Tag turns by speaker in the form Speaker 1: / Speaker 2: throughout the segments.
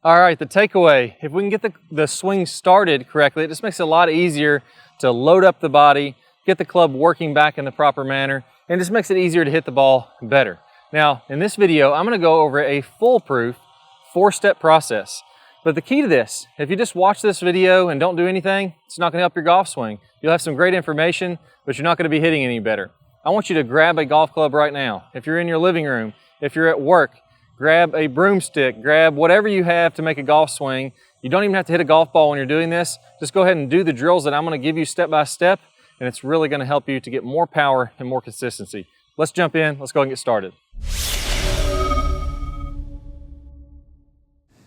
Speaker 1: All right, the takeaway. If we can get the swing started correctly, it just makes it a lot easier to load up the body, get the club working back in the proper manner, and just makes it easier to hit the ball better. Now, in this video, I'm gonna go over a foolproof 4-step process. But the key to this, if you just watch this video and don't do anything, it's not gonna help your golf swing. You'll have some great information, but you're not gonna be hitting any better. I want you to grab a golf club right now. If you're in your living room, if you're at work, grab a broomstick, grab whatever you have to make a golf swing. You don't even have to hit a golf ball when you're doing this. Just go ahead and do the drills that I'm gonna give you step by step, and it's really gonna help you to get more power and more consistency. Let's jump in, let's go and get started.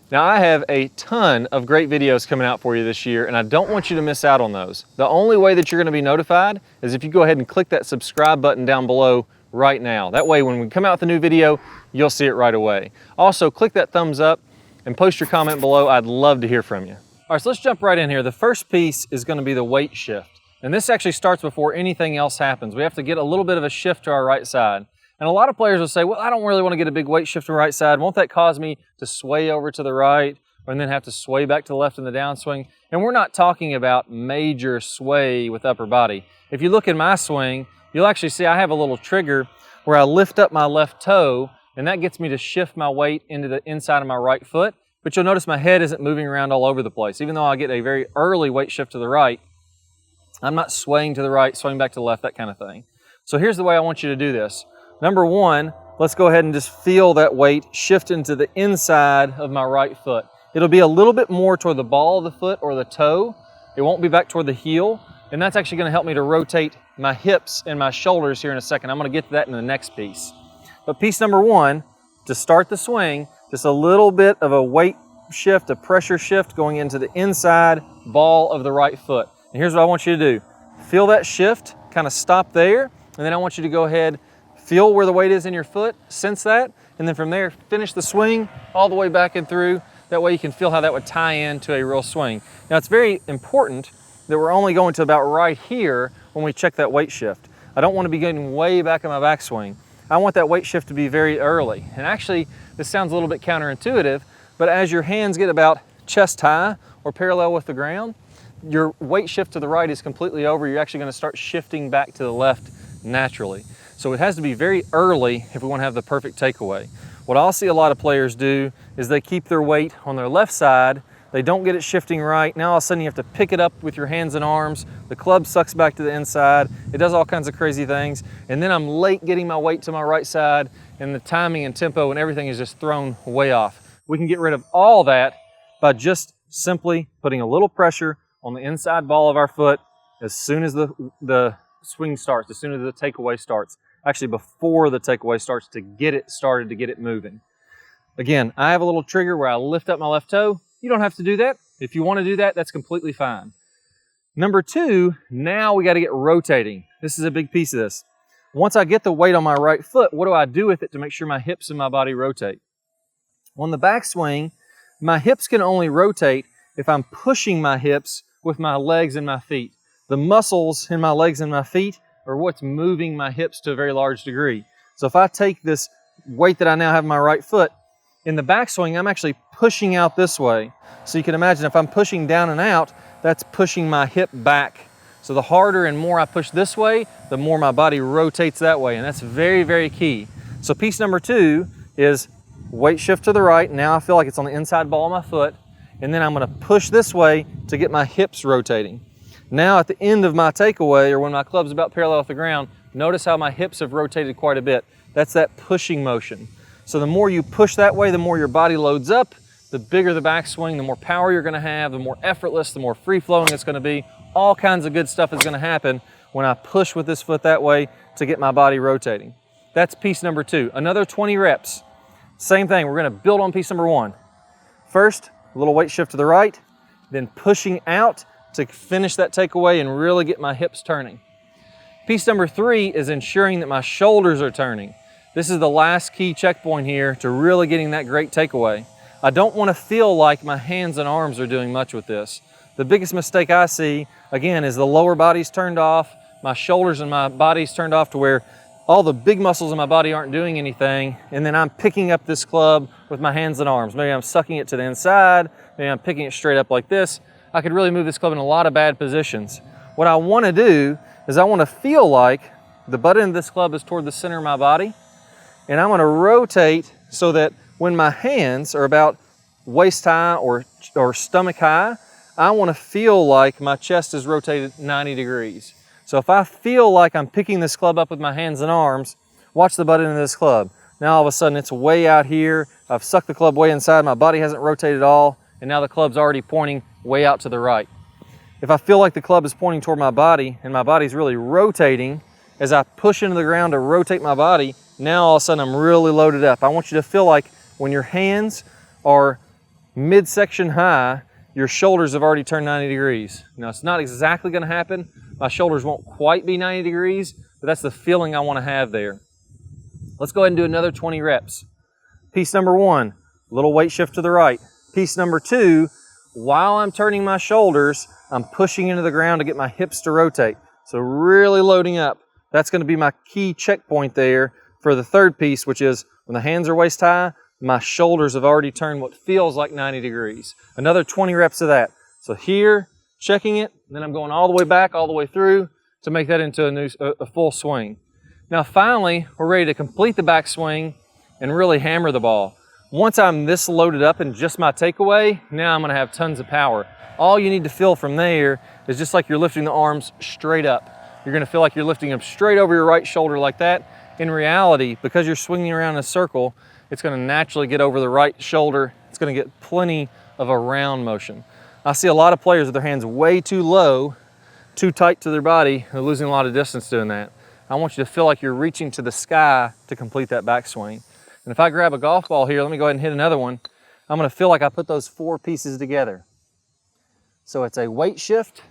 Speaker 1: Now I have a ton of great videos coming out for you this year, and I don't want you to miss out on those. The only way that you're gonna be notified is if you go ahead and click that subscribe button down below right now. That way when we come out with a new video, you'll see it right away. Also, click that thumbs up and post your comment below. I'd love to hear from you. All right, so let's jump right in here. The first piece is gonna be the weight shift. And this actually starts before anything else happens. We have to get a little bit of a shift to our right side. And a lot of players will say, well, I don't really want to get a big weight shift to the right side. Won't that cause me to sway over to the right and then have to sway back to the left in the downswing? And we're not talking about major sway with upper body. If you look in my swing, you'll actually see I have a little trigger where I lift up my left toe, and that gets me to shift my weight into the inside of my right foot. But you'll notice my head isn't moving around all over the place. Even though I get a very early weight shift to the right, I'm not swaying to the right, swaying back to the left, that kind of thing. So here's the way I want you to do this. Number one, let's go ahead and just feel that weight shift into the inside of my right foot. It'll be a little bit more toward the ball of the foot or the toe. It won't be back toward the heel. And that's actually gonna help me to rotate my hips and my shoulders here in a second. I'm gonna get to that in the next piece. But piece number one, to start the swing, just a little bit of a weight shift, a pressure shift going into the inside ball of the right foot. And here's what I want you to do. Feel that shift, kind of stop there, and then I want you to go ahead, feel where the weight is in your foot, sense that, and then from there, finish the swing all the way back and through. That way you can feel how that would tie into a real swing. Now it's very important that we're only going to about right here when we check that weight shift. I don't want to be getting way back in my backswing. I want that weight shift to be very early. And actually, this sounds a little bit counterintuitive, but as your hands get about chest high or parallel with the ground, your weight shift to the right is completely over. You're actually going to start shifting back to the left naturally. So it has to be very early if we want to have the perfect takeaway. What I'll see a lot of players do is they keep their weight on their left side. They don't get it shifting right. Now all of a sudden you have to pick it up with your hands and arms. The club sucks back to the inside. It does all kinds of crazy things. And then I'm late getting my weight to my right side, and the timing and tempo and everything is just thrown way off. We can get rid of all that by just simply putting a little pressure on the inside ball of our foot as soon as the swing starts, as soon as the takeaway starts. Actually, before the takeaway starts, to get it started, to get it moving. Again, I have a little trigger where I lift up my left toe. You don't have to do that. If you want to do that, that's completely fine. Number two, now we got to get rotating. This is a big piece of this. Once I get the weight on my right foot, what do I do with it to make sure my hips and my body rotate? On the backswing, my hips can only rotate if I'm pushing my hips with my legs and my feet. The muscles in my legs and my feet are what's moving my hips to a very large degree. So if I take this weight that I now have in my right foot, in the backswing, I'm actually pushing out this way. So you can imagine if I'm pushing down and out, that's pushing my hip back. So the harder and more I push this way, the more my body rotates that way. And that's very, very key. So piece number two is weight shift to the right. Now I feel like it's on the inside ball of my foot. And then I'm gonna push this way to get my hips rotating. Now at the end of my takeaway, or when my club's about parallel with the ground, notice how my hips have rotated quite a bit. That's that pushing motion. So the more you push that way, the more your body loads up, the bigger the backswing, the more power you're gonna have, the more effortless, the more free-flowing it's gonna be. All kinds of good stuff is gonna happen when I push with this foot that way to get my body rotating. That's piece number two. Another 20 reps. Same thing, we're gonna build on piece number one. First, a little weight shift to the right, then pushing out to finish that takeaway and really get my hips turning. Piece number three is ensuring that my shoulders are turning. This is the last key checkpoint here to really getting that great takeaway. I don't want to feel like my hands and arms are doing much with this. The biggest mistake I see, again, is the lower body's turned off, my shoulders and my body's turned off to where all the big muscles in my body aren't doing anything, and then I'm picking up this club with my hands and arms. Maybe I'm sucking it to the inside, maybe I'm picking it straight up like this. I could really move this club in a lot of bad positions. What I want to do is I want to feel like the butt end of this club is toward the center of my body, and I'm going to rotate so that when my hands are about waist high or stomach high, I want to feel like my chest is rotated 90 degrees. So if I feel like I'm picking this club up with my hands and arms, watch the butt end of this club. Now all of a sudden it's way out here. I've sucked the club way inside. My body hasn't rotated at all. And now the club's already pointing way out to the right. If I feel like the club is pointing toward my body and my body's really rotating, as I push into the ground to rotate my body, now all of a sudden I'm really loaded up. I want you to feel like when your hands are midsection high, your shoulders have already turned 90 degrees. Now it's not exactly gonna happen. My shoulders won't quite be 90 degrees, but that's the feeling I wanna have there. Let's go ahead and do another 20 reps. Piece number one, little weight shift to the right. Piece number two, while I'm turning my shoulders, I'm pushing into the ground to get my hips to rotate. So really loading up. That's gonna be my key checkpoint there for the third piece, which is when the hands are waist high, my shoulders have already turned what feels like 90 degrees. Another 20 reps of that. So here, checking it, then I'm going all the way back, all the way through to make that into a full swing. Now finally, we're ready to complete the backswing and really hammer the ball. Once I'm this loaded up in just my takeaway, now I'm gonna have tons of power. All you need to feel from there is just like you're lifting the arms straight up. You're gonna feel like you're lifting them straight over your right shoulder like that. In reality, because you're swinging around in a circle, it's gonna naturally get over the right shoulder. It's gonna get plenty of a round motion. I see a lot of players with their hands way too low, too tight to their body, they're losing a lot of distance doing that. I want you to feel like you're reaching to the sky to complete that backswing. And if I grab a golf ball here, let me go ahead and hit another one. I'm gonna feel like I put those four pieces together. So it's a weight shift,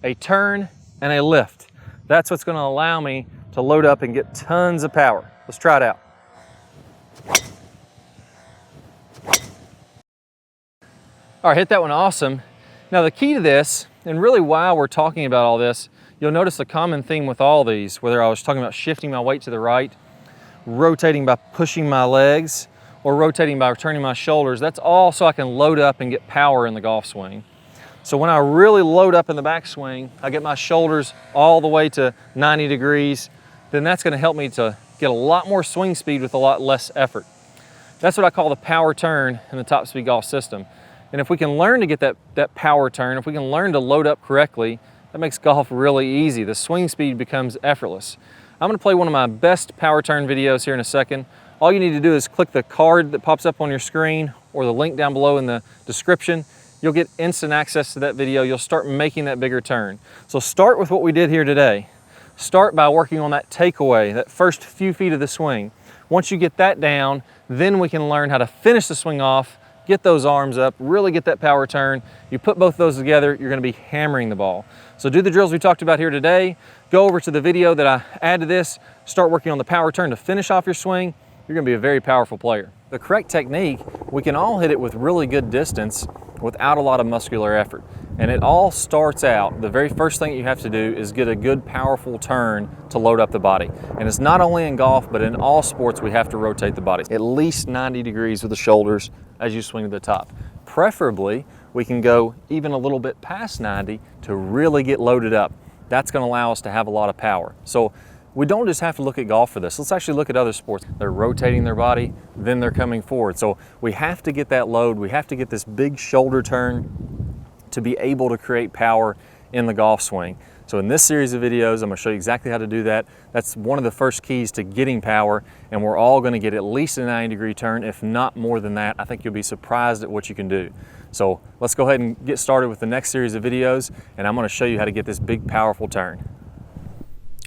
Speaker 1: a turn, and a lift. That's what's gonna allow me to load up and get tons of power. Let's try it out. All right, hit that one awesome. Now the key to this, and really why we're talking about all this, you'll notice a common theme with all these, whether I was talking about shifting my weight to the right, rotating by pushing my legs, or rotating by turning my shoulders, that's all so I can load up and get power in the golf swing. So when I really load up in the backswing, I get my shoulders all the way to 90 degrees, then that's gonna help me to get a lot more swing speed with a lot less effort. That's what I call the power turn in the top speed golf system. And if we can learn to get that power turn, if we can learn to load up correctly, that makes golf really easy. The swing speed becomes effortless. I'm gonna play one of my best power turn videos here in a second. All you need to do is click the card that pops up on your screen or the link down below in the description. You'll get instant access to that video. You'll start making that bigger turn. So start with what we did here today. Start by working on that takeaway, that first few feet of the swing. Once you get that down, then we can learn how to finish the swing off, get those arms up, really get that power turn. You put both those together, you're gonna be hammering the ball. So do the drills we talked about here today, go over to the video that I add to this, start working on the power turn to finish off your swing. You're gonna be a very powerful player. The correct technique, we can all hit it with really good distance without a lot of muscular effort. And it all starts out, the very first thing you have to do is get a good powerful turn to load up the body. And it's not only in golf, but in all sports we have to rotate the body. At least 90 degrees with the shoulders as you swing to the top. Preferably, we can go even a little bit past 90 to really get loaded up. That's gonna allow us to have a lot of power. So we don't just have to look at golf for this. Let's actually look at other sports. They're rotating their body, then they're coming forward. So we have to get that load. We have to get this big shoulder turn to be able to create power in the golf swing. So in this series of videos, I'm gonna show you exactly how to do that. That's one of the first keys to getting power, and we're all gonna get at least a 90-degree turn, if not more than that. I think you'll be surprised at what you can do. So let's go ahead and get started with the next series of videos, and I'm gonna show you how to get this big, powerful turn.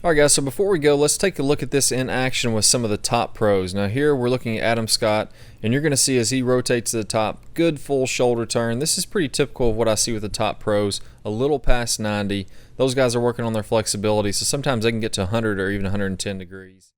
Speaker 1: All right, guys, so before we go, let's take a look at this in action with some of the top pros. Now here we're looking at Adam Scott, and you're gonna see as he rotates to the top, good full shoulder turn. This is pretty typical of what I see with the top pros, a little past 90. Those guys are working on their flexibility, so sometimes they can get to 100 or even 110 degrees.